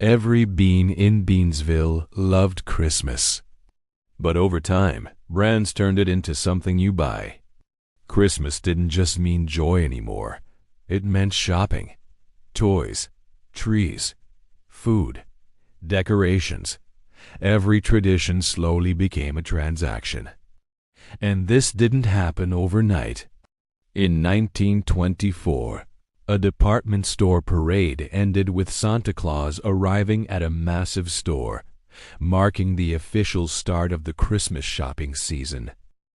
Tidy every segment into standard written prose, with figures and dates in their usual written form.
Every bean in Beansville loved Christmas. But over time, brands turned it into something you buy. Christmas didn't just mean joy anymore. It meant shopping, toys, trees, food, decorations. Every tradition slowly became a transaction. And this didn't happen overnight. In 1924, a department store parade ended with Santa Claus arriving at a massive store, marking the official start of the Christmas shopping season.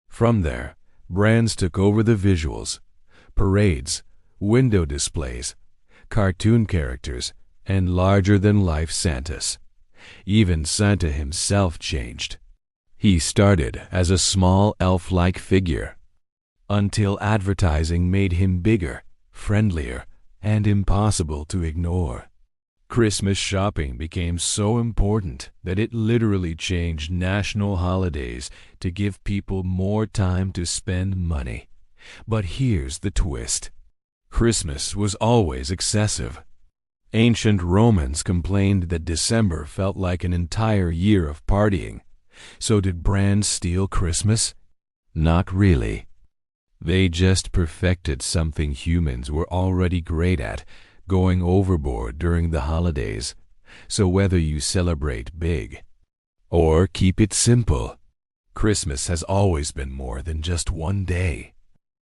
From there, brands took over the visuals, parades, window displays, cartoon characters, and larger-than-life Santas. Even Santa himself changed. He started as a small elf-like figure, until advertising made him bigger, friendlier, and impossible to ignore. Christmas shopping became so important that it literally changed national holidays to give people more time to spend money. But here's the twist. Christmas was always excessive. Ancient Romans complained that December felt like an entire year of partying. So did brands steal Christmas? Not really. They just perfected something humans were already great at, going overboard during the holidays. So whether you celebrate big or keep it simple, Christmas has always been more than just one day.